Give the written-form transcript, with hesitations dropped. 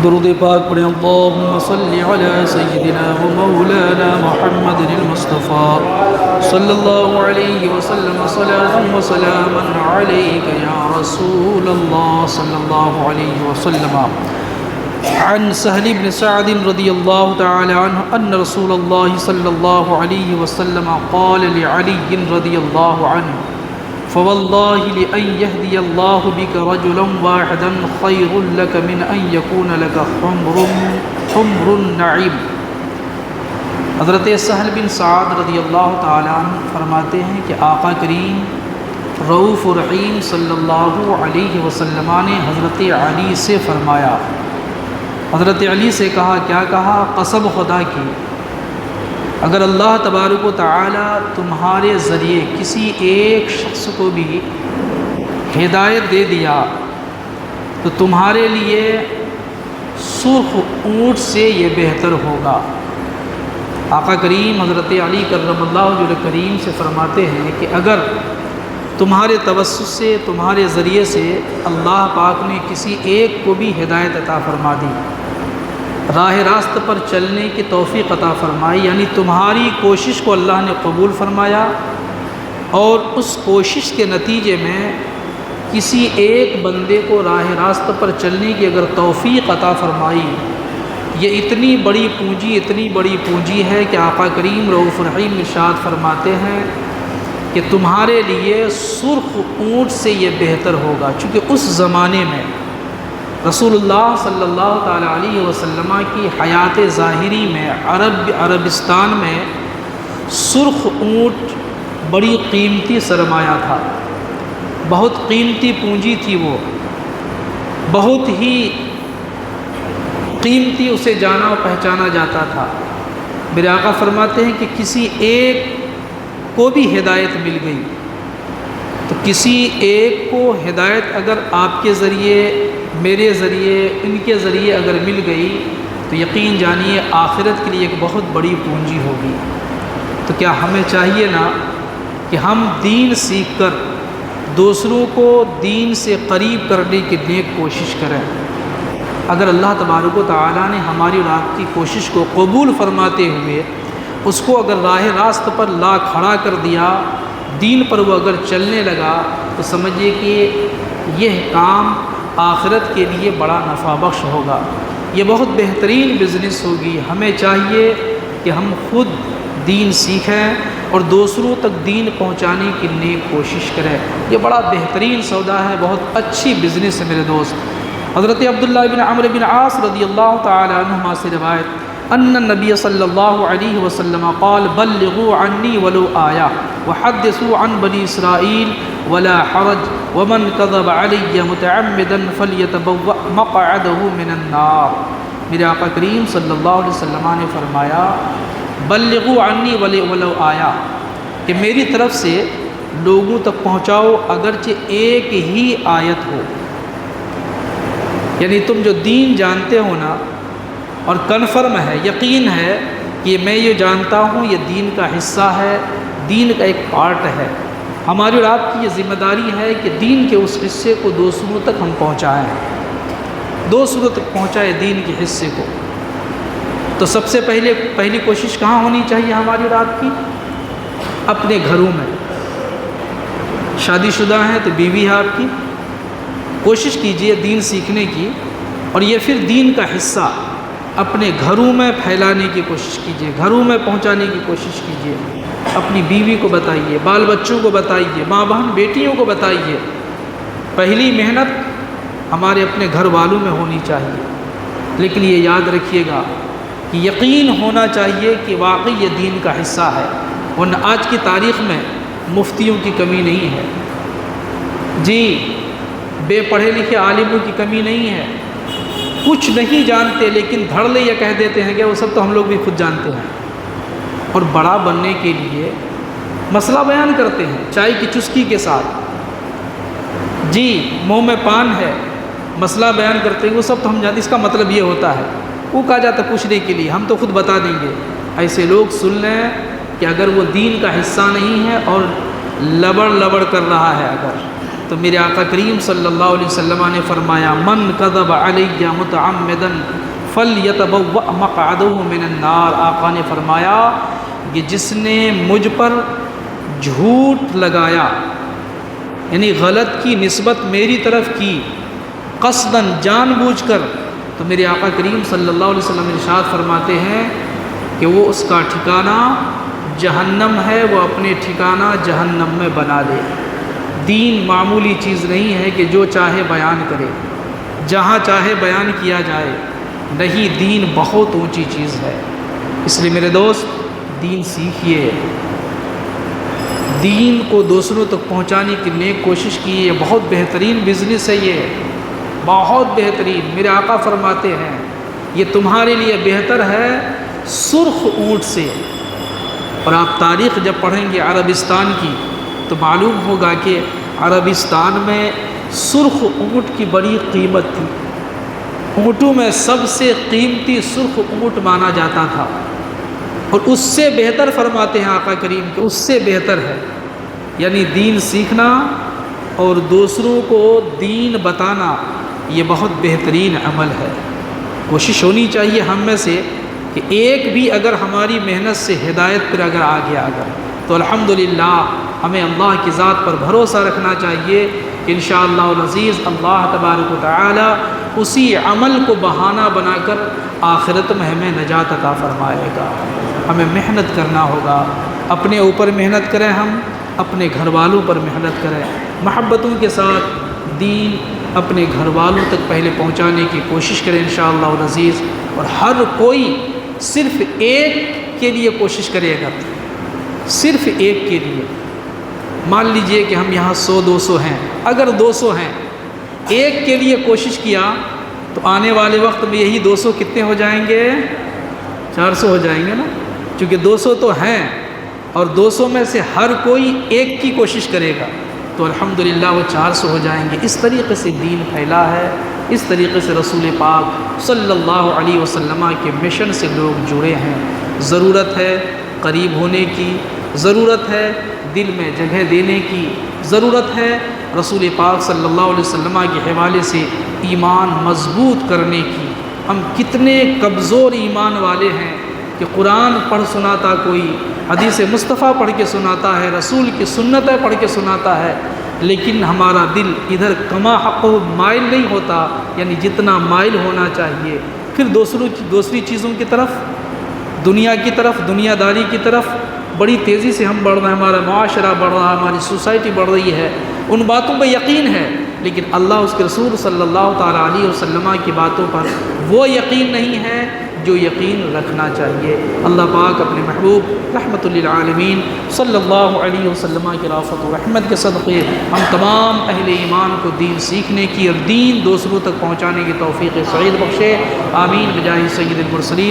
درود پاک پڑھیں اللہم صلی علی سیدنا و مولانا محمد المصطفیٰ صلی اللہ علیہ وسلم صلاة و سلاما علیک یا رسول اللہ صلی اللہ علیہ وسلم. عن سہل بن سعد رضی اللہ تعالی عنہ ان رسول اللہ صلی اللہ علیہ وسلم قال لعلی رضی اللہ عنہ فوالله لأن يهدي الله بك رجلا واحدا خير لك من أن يكون لك حمر النعيم. حضرت سہل بن سعد رضی اللہ تعالیٰ عنہ فرماتے ہیں کہ آقا کریم رؤوف رحیم صلی اللہ علیہ وسلم نے حضرت علی سے فرمایا. حضرت علی سے کہا، کیا کہا؟ قسم خدا کی اگر اللہ تبارک و تعالی تمہارے ذریعے کسی ایک شخص کو بھی ہدایت دے دیا تو تمہارے لیے سرخ اونٹ سے یہ بہتر ہوگا. آقا کریم حضرت علی کرم اللہ وجہہ کریم سے فرماتے ہیں کہ اگر تمہارے توسط سے، تمہارے ذریعے سے اللہ پاک نے کسی ایک کو بھی ہدایت عطا فرما دی، راہ راست پر چلنے کی توفیق عطا فرمائی، یعنی تمہاری کوشش کو اللہ نے قبول فرمایا اور اس کوشش کے نتیجے میں کسی ایک بندے کو راہ راست پر چلنے کی اگر توفیق عطا فرمائی، یہ اتنی بڑی پونجی ہے کہ آقا کریم رؤوف رحیم ارشاد فرماتے ہیں کہ تمہارے لیے سرخ اونٹ سے یہ بہتر ہوگا. چونکہ اس زمانے میں رسول اللہ صلی اللہ تعالیٰ علیہ وسلم کی حیات ظاہری میں عربستان میں سرخ اونٹ بڑی قیمتی سرمایہ تھا، بہت قیمتی پونجی تھی، وہ بہت ہی قیمتی، اسے جانا و پہچانا جاتا تھا. میرے آقا فرماتے ہیں کہ کسی ایک کو بھی ہدایت مل گئی تو کسی ایک کو ہدایت اگر آپ کے ذریعے، میرے ذریعے، ان کے ذریعے اگر مل گئی تو یقین جانیے آخرت کے لیے ایک بہت بڑی پونجی ہوگی. تو کیا ہمیں چاہیے نا کہ ہم دین سیکھ کر دوسروں کو دین سے قریب کرنے کی نیک کوشش کریں. اگر اللہ تبارک و تعالیٰ نے ہماری اور آپ کی کوشش کو قبول فرماتے ہوئے اس کو اگر راہ راست پر لا کھڑا کر دیا، دین پر وہ اگر چلنے لگا، تو سمجھیے کہ یہ کام آخرت کے لیے بڑا نفع بخش ہوگا، یہ بہت بہترین بزنس ہوگی. ہمیں چاہیے کہ ہم خود دین سیکھیں اور دوسروں تک دین پہنچانے کی نیک کوشش کریں. یہ بڑا بہترین سودا ہے، بہت اچھی بزنس ہے میرے دوست. حضرت عبداللہ بن عمرو بن عاص رضی اللہ تعالی عنہما سے روایت ان النبی صلی اللہ علیہ وسلم قال بلغوا عنی ولو آیہ وحدثوا عن بنی اسرائیل ولا حرج ومن كذب علی متعمدا فلیتبوأ مقعدہ من النار. میرے آقا کریم صلی اللہ علیہ وسلم نے فرمایا بلغوا عنی ولو آیہ، کہ میری طرف سے لوگوں تک پہنچاؤ اگرچہ ایک ہی آیت ہو. یعنی تم جو دین جانتے ہو نا اور کنفرم ہے، یقین ہے کہ میں یہ جانتا ہوں یہ دین کا حصہ ہے، دین کا ایک پارٹ ہے، ہماری اور آپ کی یہ ذمہ داری ہے کہ دین کے اس حصے کو دوسروں تک ہم پہنچائیں، دوسروں تک پہنچائے دین کے حصے کو. تو سب سے پہلی کوشش کہاں ہونی چاہیے ہماری اور آپ کی؟ اپنے گھروں میں. شادی شدہ ہیں تو بیوی ہے آپ کی، کوشش کیجئے دین سیکھنے کی، اور یہ پھر دین کا حصہ اپنے گھروں میں پھیلانے کی کوشش کیجئے، گھروں میں پہنچانے کی کوشش کیجئے. اپنی بیوی کو بتائیے، بال بچوں کو بتائیے، ماں بہن بیٹیوں کو بتائیے. پہلی محنت ہمارے اپنے گھر والوں میں ہونی چاہیے. لیکن یہ یاد رکھیے گا کہ یقین ہونا چاہیے کہ واقعی یہ دین کا حصہ ہے، ورنہ آج کی تاریخ میں مفتیوں کی کمی نہیں ہے، جی بے پڑھے لکھے عالموں کی کمی نہیں ہے. کچھ نہیں جانتے لیکن دھڑ لے یہ کہہ دیتے ہیں کہ وہ سب تو ہم لوگ بھی خود جانتے ہیں، اور بڑا بننے کے لیے مسئلہ بیان کرتے ہیں چائے کی چسکی کے ساتھ. جی منہ میں پان ہے، مسئلہ بیان کرتے ہیں وہ سب تو ہم جانتے، اس کا مطلب یہ ہوتا ہے. وہ کہا جاتا ہے پوچھنے کے لیے، ہم تو خود بتا دیں گے. ایسے لوگ سن لیں کہ اگر وہ دین کا حصہ نہیں ہے اور لبڑ کر رہا ہے اگر، تو میرے آقا کریم صلی اللہ علیہ وسلم نے فرمایا من کذب علی متعمدا فلیتبوأ مقعدہ من النار۔ آقا نے فرمایا کہ جس نے مجھ پر جھوٹ لگایا، یعنی غلط کی نسبت میری طرف کی قصداً جان بوجھ کر، تو میرے آقا کریم صلی اللہ علیہ وسلم ارشاد فرماتے ہیں کہ وہ اس کا ٹھکانہ جہنم ہے، وہ اپنے ٹھکانہ جہنم میں بنا لے۔ دین معمولی چیز نہیں ہے کہ جو چاہے بیان کرے، جہاں چاہے بیان کیا جائے، نہیں، دین بہت اونچی چیز ہے۔ اس لیے میرے دوست، دین سیکھیے، دین کو دوسروں تک پہنچانے کی نیک کوشش کیے۔ بہت بہترین بزنس ہے، یہ بہت بہترین۔ میرے آقا فرماتے ہیں یہ تمہارے لیے بہتر ہے سرخ اونٹ سے۔ اور آپ تاریخ جب پڑھیں گے عربستان کی تو معلوم ہوگا کہ عربستان میں سرخ اونٹ کی بڑی قیمت تھی، اونٹوں میں سب سے قیمتی سرخ اونٹ مانا جاتا تھا، اور اس سے بہتر فرماتے ہیں آقا کریم کہ اس سے بہتر ہے۔ یعنی دین سیکھنا اور دوسروں کو دین بتانا یہ بہت بہترین عمل ہے۔ کوشش ہونی چاہیے ہم میں سے کہ ایک بھی اگر ہماری محنت سے ہدایت پر اگر آ گیا تو الحمدللہ ہمیں اللہ کی ذات پر بھروسہ رکھنا چاہیے کہ انشاءاللہ العزیز اللہ تبارک و تعالی اسی عمل کو بہانہ بنا کر آخرت میں ہمیں نجات عطا فرمائے گا۔ ہمیں محنت کرنا ہوگا، اپنے اوپر محنت کریں، ہم اپنے گھر والوں پر محنت کریں، محبتوں کے ساتھ دین اپنے گھر والوں تک پہلے پہنچانے کی کوشش کریں انشاءاللہ العزیز۔ اور ہر کوئی صرف ایک کے لیے کوشش کرے گا، صرف ایک کے لیے۔ مان لیجئے کہ ہم یہاں 100-200 ہیں، اگر 200 ہیں، ایک کے لیے کوشش کیا تو آنے والے وقت میں یہی 200 کتنے ہو جائیں گے؟ 400 ہو جائیں گے نا، چونکہ 200 تو ہیں، اور 200 میں سے ہر کوئی ایک کی کوشش کرے گا تو الحمدللہ وہ 400 ہو جائیں گے۔ اس طریقے سے دین پھیلا ہے، اس طریقے سے رسول پاک صلی اللہ علیہ وسلم کے مشن سے لوگ جڑے ہیں۔ ضرورت ہے قریب ہونے کی، ضرورت ہے دل میں جگہ دینے کی، ضرورت ہے رسول پاک صلی اللہ علیہ وسلم کے حوالے سے ایمان مضبوط کرنے کی۔ ہم کتنے کمزور ایمان والے ہیں کہ قرآن پڑھ سناتا کوئی، حدیث مصطفیٰ پڑھ کے سناتا ہے، رسول کی سنتیں پڑھ کے سناتا ہے، لیکن ہمارا دل ادھر کما حق مائل نہیں ہوتا، یعنی جتنا مائل ہونا چاہیے۔ پھر دوسری چیزوں کی طرف، دنیا کی طرف، دنیا داری کی طرف بڑی تیزی سے ہم بڑھ رہے ہیں، ہمارا معاشرہ بڑھ رہا ہے، ہماری سوسائٹی بڑھ رہی ہے، ان باتوں پہ یقین ہے، لیکن اللہ اس کے رسول صلی اللہ تعالیٰ علیہ وسلم کی باتوں پر وہ یقین نہیں ہے جو یقین رکھنا چاہیے۔ اللہ پاک اپنے محبوب رحمت للعالمین صلی اللہ علیہ وسلم کی رافت و رحمت کے صدقے ہم تمام اہل ایمان کو دین سیکھنے کی اور دین دوسروں تک پہنچانے کی توفیق سعید بخشے، آمین بجاہ سید المرسلین۔